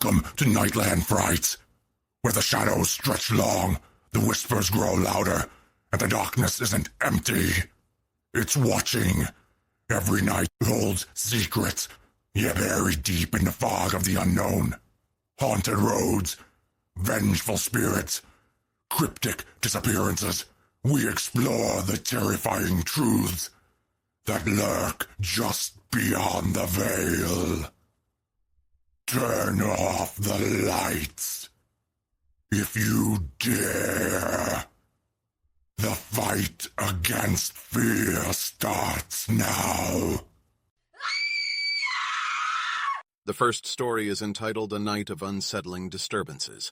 Welcome to Nightland Frights, where the shadows stretch long, the whispers grow louder, and the darkness isn't empty. It's watching. Every night holds secrets, yet buried deep in the fog of the unknown. Haunted roads, vengeful spirits, cryptic disappearances. We explore the terrifying truths that lurk just beyond the veil. Turn off the lights, if you dare. The fight against fear starts now. The first story is entitled A Night of Unsettling Disturbances.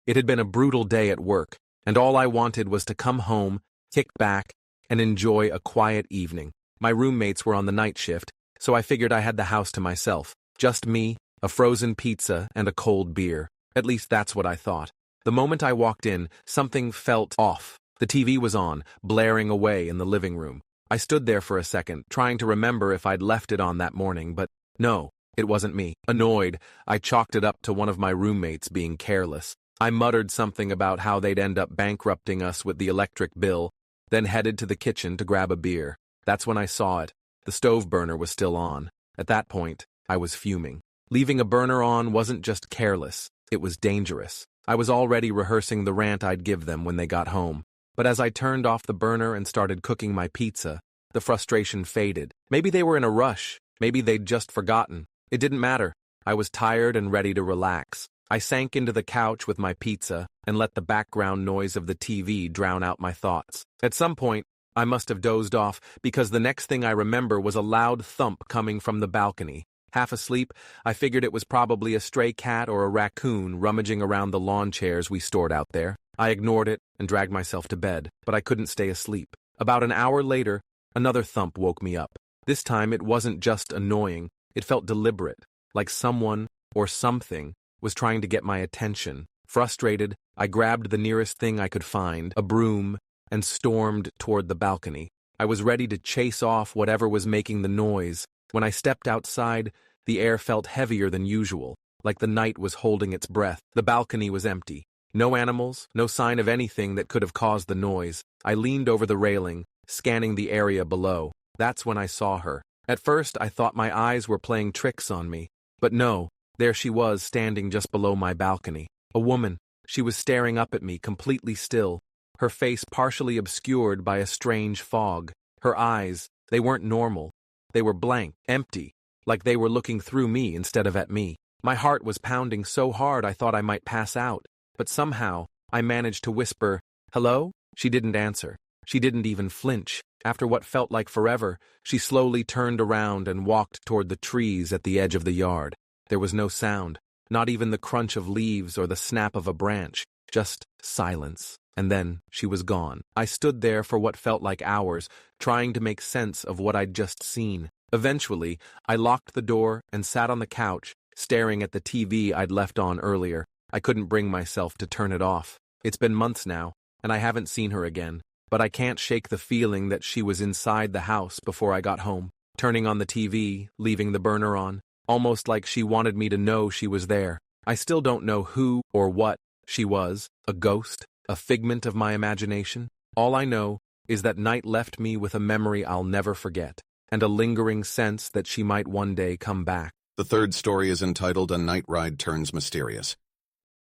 It had been a brutal day at work, and all I wanted was to come home, kick back, and enjoy a quiet evening. My roommates were on the night shift, so I figured I had the house to myself. Just me, a frozen pizza, and a cold beer. At least that's what I thought. The moment I walked in, something felt off. The TV was on, blaring away in the living room. I stood there for a second, trying to remember if I'd left it on that morning, but no, it wasn't me. Annoyed, I chalked it up to one of my roommates being careless. I muttered something about how they'd end up bankrupting us with the electric bill, then headed to the kitchen to grab a beer. That's when I saw it. The stove burner was still on. At that point, I was fuming. Leaving a burner on wasn't just careless, it was dangerous. I was already rehearsing the rant I'd give them when they got home. But as I turned off the burner and started cooking my pizza, the frustration faded. Maybe they were in a rush. Maybe they'd just forgotten. It didn't matter. I was tired and ready to relax. I sank into the couch with my pizza and let the background noise of the TV drown out my thoughts. At some point, I must have dozed off because the next thing I remember was a loud thump coming from the balcony. Half asleep, I figured it was probably a stray cat or a raccoon rummaging around the lawn chairs we stored out there. I ignored it and dragged myself to bed, but I couldn't stay asleep. About an hour later, another thump woke me up. This time it wasn't just annoying, it felt deliberate, like someone or something was trying to get my attention. Frustrated, I grabbed the nearest thing I could find, a broom, and stormed toward the balcony. I was ready to chase off whatever was making the noise. When I stepped outside, the air felt heavier than usual, like the night was holding its breath. The balcony was empty. No animals, no sign of anything that could have caused the noise. I leaned over the railing, scanning the area below. That's when I saw her. At first, I thought my eyes were playing tricks on me. But no, there she was standing just below my balcony. A woman. She was staring up at me, completely still, her face partially obscured by a strange fog. Her eyes, they weren't normal. They were blank, empty, like they were looking through me instead of at me. My heart was pounding so hard I thought I might pass out. But somehow, I managed to whisper, "Hello?" She didn't answer. She didn't even flinch. After what felt like forever, she slowly turned around and walked toward the trees at the edge of the yard. There was no sound, not even the crunch of leaves or the snap of a branch, just silence. And then she was gone. I stood there for what felt like hours, trying to make sense of what I'd just seen. Eventually, I locked the door and sat on the couch, staring at the TV I'd left on earlier. I couldn't bring myself to turn it off. It's been months now, and I haven't seen her again. But I can't shake the feeling that she was inside the house before I got home, turning on the TV, leaving the burner on, almost like she wanted me to know she was there. I still don't know who or what she was, a ghost, a figment of my imagination. All I know is that night left me with a memory I'll never forget, and a lingering sense that she might one day come back. The third story is entitled A Night Ride Turns Mysterious.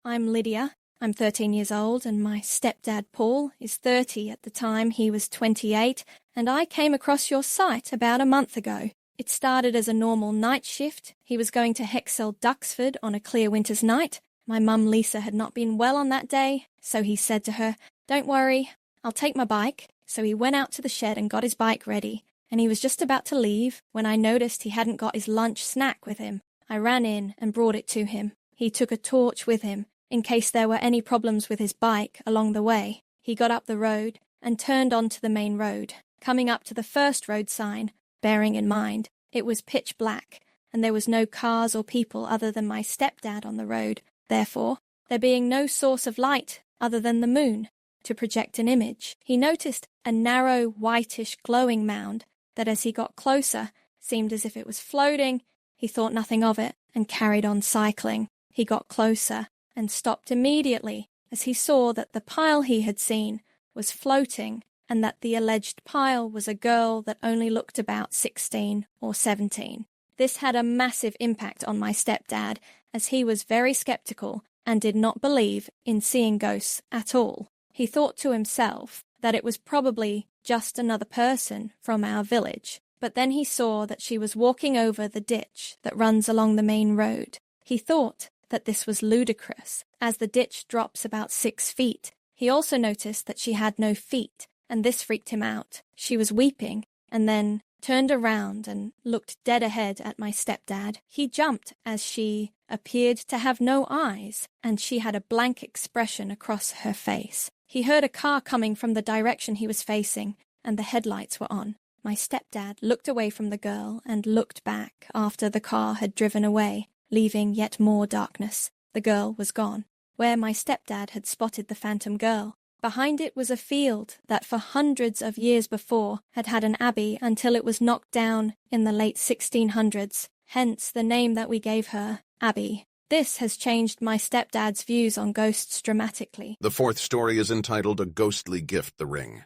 I'm Lydia. I'm 13 years old, and my stepdad, Paul, is 30 at the time. He was 28, and I came across your site about a month ago. It started as a normal night shift. He was going to Hexel Duxford on a clear winter's night. My mum, Lisa, had not been well on that day, so he said to her, "Don't worry, I'll take my bike." So he went out to the shed and got his bike ready, and he was just about to leave when I noticed he hadn't got his lunch snack with him. I ran in and brought it to him. He took a torch with him, in case there were any problems with his bike along the way. He got up the road and turned onto the main road, coming up to the first road sign, bearing in mind it was pitch black, and there was no cars or people other than my stepdad on the road. Therefore, there being no source of light other than the moon to project an image, he noticed a narrow, whitish, glowing mound that as he got closer seemed as if it was floating. He thought nothing of it and carried on cycling. He got closer and stopped immediately as he saw that the pile he had seen was floating and that the alleged pile was a girl that only looked about 16 or 17. This had a massive impact on my stepdad, as he was very skeptical and did not believe in seeing ghosts at all. He thought to himself that it was probably just another person from our village, but then he saw that she was walking over the ditch that runs along the main road. He thought that this was ludicrous, as the ditch drops about 6 feet. He also noticed that she had no feet, and this freaked him out. She was weeping, and then turned around and looked dead ahead at my stepdad. He jumped as she appeared to have no eyes, and she had a blank expression across her face. He heard a car coming from the direction he was facing, and the headlights were on. My stepdad looked away from the girl and looked back after the car had driven away, leaving yet more darkness. The girl was gone. Where my stepdad had spotted the phantom girl, behind it was a field that for hundreds of years before had had an abbey until it was knocked down in the late 1600s, hence the name that we gave her, Abbey. This has changed my stepdad's views on ghosts dramatically. The fourth story is entitled A Ghostly Gift, The Ring.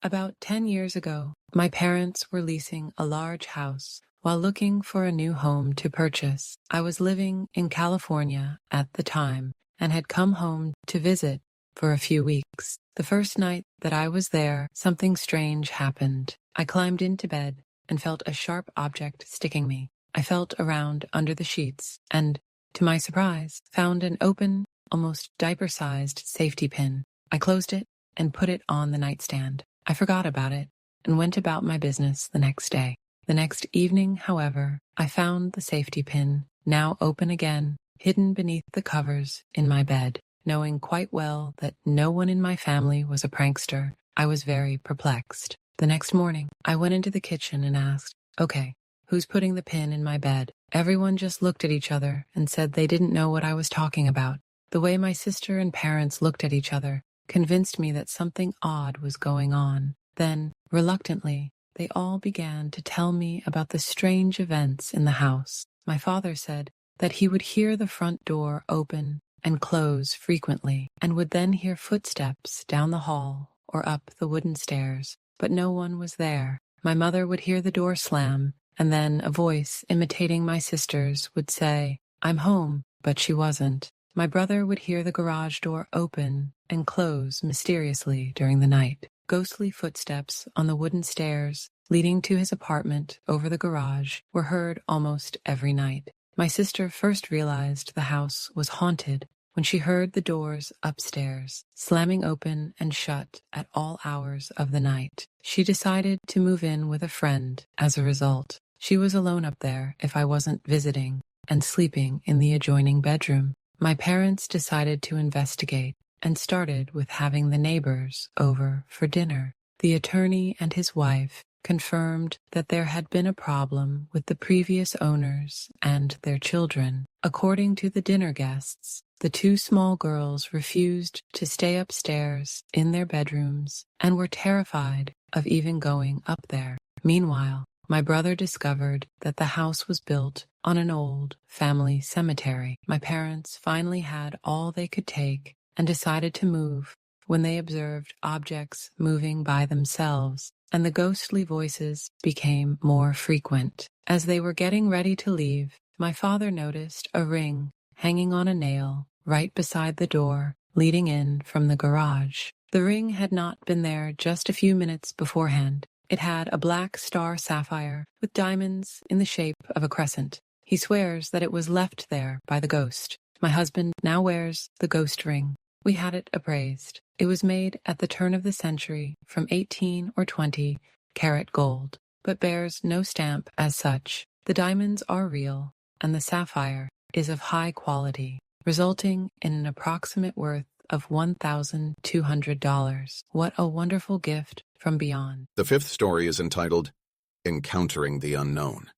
About 10 years ago, my parents were leasing a large house while looking for a new home to purchase. I was living in California at the time and had come home to visit for a few weeks. The first night that I was there, something strange happened. I climbed into bed and felt a sharp object sticking me. I felt around under the sheets and, to my surprise, found an open, almost diaper-sized safety pin. I closed it and put it on the nightstand. I forgot about it and went about my business the next day. The next evening, however, I found the safety pin, now open again, hidden beneath the covers in my bed. Knowing quite well that no one in my family was a prankster, I was very perplexed. The next morning, I went into the kitchen and asked, "Okay, who's putting the pin in my bed?" Everyone just looked at each other and said they didn't know what I was talking about. The way my sister and parents looked at each other convinced me that something odd was going on. Then, reluctantly, they all began to tell me about the strange events in the house. My father said that he would hear the front door open and close frequently, and would then hear footsteps down the hall or up the wooden stairs, but no one was there. My mother would hear the door slam, and then a voice imitating my sister's would say, "I'm home," but she wasn't. My brother would hear the garage door open and close mysteriously during the night. Ghostly footsteps on the wooden stairs leading to his apartment over the garage were heard almost every night. My sister first realized the house was haunted when she heard the doors upstairs slamming open and shut at all hours of the night. She decided to move in with a friend as a result. She was alone up there if I wasn't visiting and sleeping in the adjoining bedroom. My parents decided to investigate and started with having the neighbors over for dinner. The attorney and his wife confirmed that there had been a problem with the previous owners and their children. According to the dinner guests, the two small girls refused to stay upstairs in their bedrooms and were terrified of even going up there. Meanwhile, my brother discovered that the house was built on an old family cemetery. My parents finally had all they could take and decided to move when they observed objects moving by themselves, and the ghostly voices became more frequent. As they were getting ready to leave, my father noticed a ring hanging on a nail right beside the door leading in from the garage. The ring had not been there just a few minutes beforehand. It had a black star sapphire with diamonds in the shape of a crescent. He swears that it was left there by the ghost. My husband now wears the ghost ring. We had it appraised. It was made at the turn of the century from 18 or 20 karat gold, but bears no stamp as such. The diamonds are real, and the sapphire is of high quality, resulting in an approximate worth of $1,200. What a wonderful gift from beyond. The fifth story is entitled Encountering the Unknown,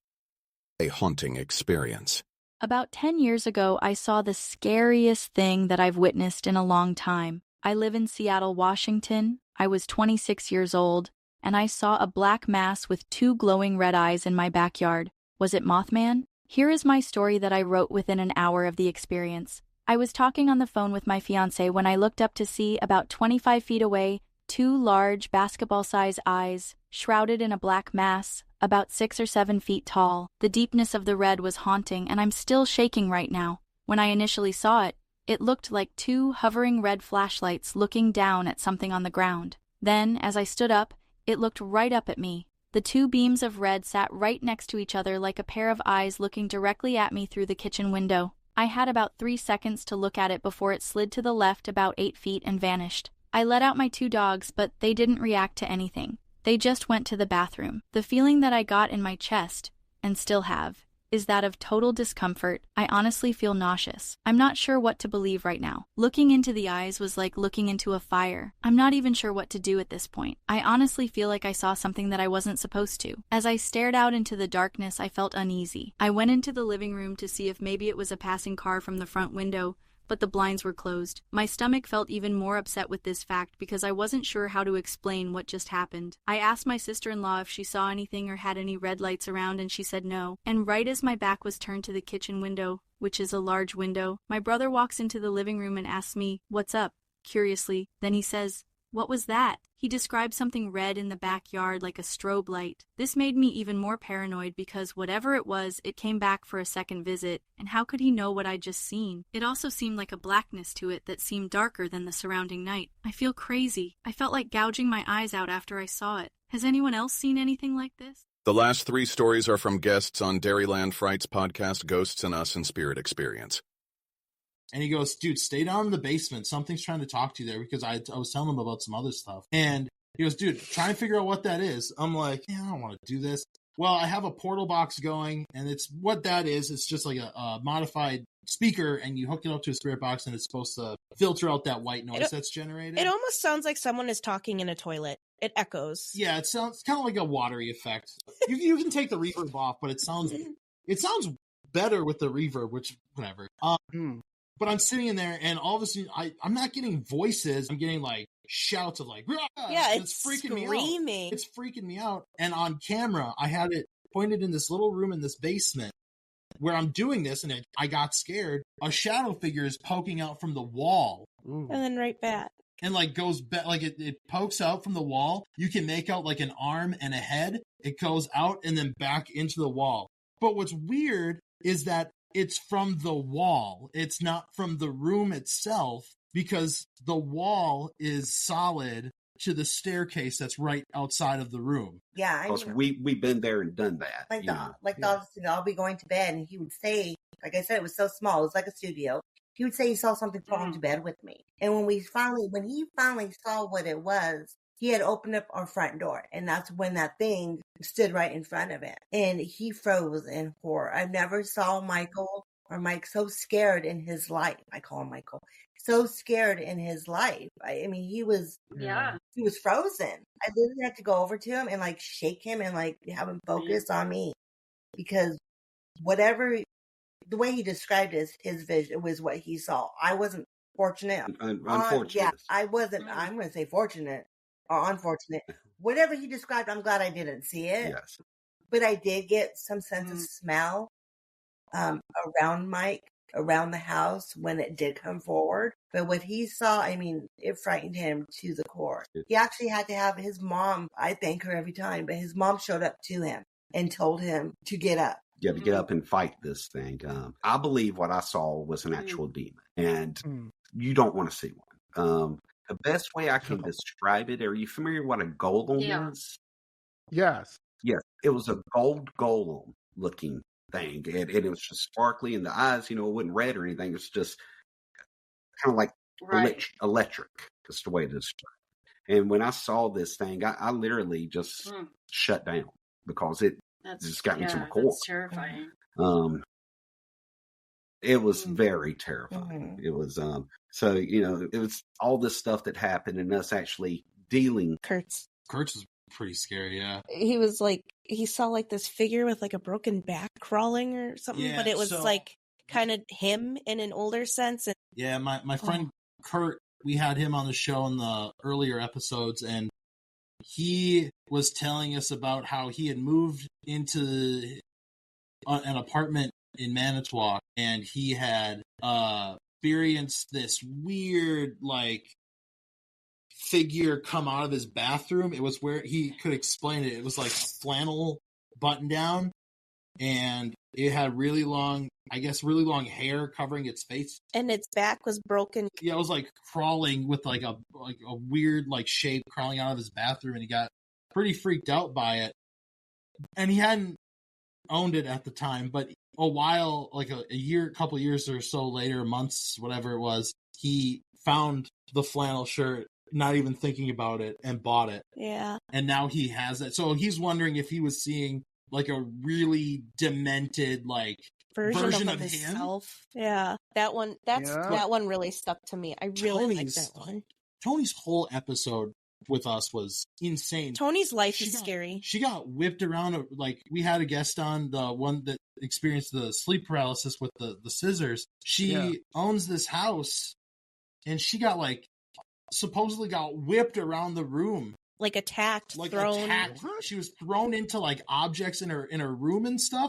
A Haunting Experience. About 10 years ago, I saw the scariest thing that I've witnessed in a long time. I live in Seattle, Washington. I was 26 years old, and I saw a black mass with two glowing red eyes in my backyard. Was it Mothman? Here is my story that I wrote within an hour of the experience. I was talking on the phone with my fiancé when I looked up to see, about 25 feet away, 2 large basketball-sized eyes, shrouded in a black mass, about 6 or 7 feet tall. The deepness of the red was haunting, and I'm still shaking right now. When I initially saw it, it looked like 2 hovering red flashlights looking down at something on the ground. Then, as I stood up, it looked right up at me. The 2 beams of red sat right next to each other like a pair of eyes looking directly at me through the kitchen window. I had about 3 seconds to look at it before it slid to the left about 8 feet and vanished. I let out my 2 dogs, but they didn't react to anything. They just went to the bathroom. The feeling that I got in my chest, and still have, is that of total discomfort. I honestly feel nauseous. I'm not sure what to believe right now. Looking into the eyes was like looking into a fire. I'm not even sure what to do at this point. I honestly feel like I saw something that I wasn't supposed to. As I stared out into the darkness, I felt uneasy. I went into the living room to see if maybe it was a passing car from the front window, but the blinds were closed. My stomach felt even more upset with this fact because I wasn't sure how to explain what just happened. I asked my sister-in-law if she saw anything or had any red lights around, and she said no. And right as my back was turned to the kitchen window, which is a large window, my brother walks into the living room and asks me, "What's up?" curiously. Then he says, "What was that?" He described something red in the backyard like a strobe light. This made me even more paranoid because whatever it was, it came back for a second visit, and how could he know what I'd just seen? It also seemed like a blackness to it that seemed darker than the surrounding night. I feel crazy. I felt like gouging my eyes out after I saw it. Has anyone else seen anything like this? The last 3 stories are from guests on Nightland Frights podcast Ghosts and Us and Spirit Experience. And he goes, "Dude, stay down in the basement. Something's trying to talk to you there," because I was telling him about some other stuff. And he goes, "Dude, try and figure out what that is." I'm like, "Yeah, I don't want to do this." Well, I have a portal box going, and it's what that is. It's just like a modified speaker, and you hook it up to a spirit box, and it's supposed to filter out that white noise that's generated. It almost sounds like someone is talking in a toilet. It echoes. Yeah, it sounds kind of like a watery effect. You can take the reverb off, but it sounds better with the reverb, which whatever. But I'm sitting in there, and all of a sudden, I'm not getting voices. I'm getting like shouts of like, "Rah!" Yeah, it's freaking screaming. me out. It's freaking me out. And on camera, I had it pointed in this little room in this basement where I'm doing this, and I got scared. A shadow figure is poking out from the wall, and then right back, and like goes back, like it pokes out from the wall. You can make out like an arm and a head. It goes out and then back into the wall. But what's weird is that it's from the wall. It's not from the room itself, because the wall is solid to the staircase that's right outside of the room. Yeah, because we've been there and done that. I'll be going to bed, and he would say, like I said, it was so small, it was like a studio. He would say he saw something fall into bed with me, and when he finally saw what it was, he had opened up our front door, and that's when that thing stood right in front of it. And he froze in horror. I never saw Mike so scared in his life. I call him Michael. So scared in his life. I mean, he was frozen. I literally had to go over to him and like shake him and like have him focus on me, because the way he described his vision was what he saw. I wasn't fortunate. Unfortunate. I wasn't. I'm going to say fortunate. Or unfortunate. Whatever he described, I'm glad I didn't see it. Yes. But I did get some sense of smell around Mike, around the house when it did come forward. But what he saw, I mean, it frightened him to the core. He actually had to have his mom, I thank her every time, but his mom showed up to him and told him to get up. You have to get up and fight this thing. I believe what I saw was an actual demon, and you don't want to see one. The best way I can describe it, are you familiar with what a golem is? Yes. Yes. It was a gold golem looking thing. And it was just sparkly in the eyes, it wasn't red or anything. It was just kind of like electric. That's the way to describe it. And when I saw this thing, I literally just shut down because it just got me to my core. That's terrifying. It was very terrifying. It was, so, it was all this stuff that happened and us actually dealing. Kurtz was pretty scary, yeah. He was like, he saw like this figure with like a broken back crawling or something, but it was like kind of him in an older sense. And yeah, my friend Kurt, we had him on the show in the earlier episodes, and he was telling us about how he had moved into an apartment in Manitowoc, and he had experienced this weird, like, figure come out of his bathroom. It was where he could explain it. It was like flannel button down, and it had really long hair covering its face, and its back was broken. Yeah, it was like crawling with like a weird like shape crawling out of his bathroom, and he got pretty freaked out by it. And he hadn't owned it at the time, but a while, like a couple years or so later, months, whatever it was, he found the flannel shirt, not even thinking about it, and bought it. Yeah. And now he has it. So he's wondering if he was seeing like a really demented like version of himself. Yeah. That one really stuck to me. I really like that one. Tony's whole episode with us was insane. Tony's life is scary. She got whipped around. Like, we had a guest on, the one that experienced the sleep paralysis with the scissors. She owns this house, and she got like supposedly got whipped around the room, like attacked, like thrown. Attacked. She was thrown into like objects in her room and stuff.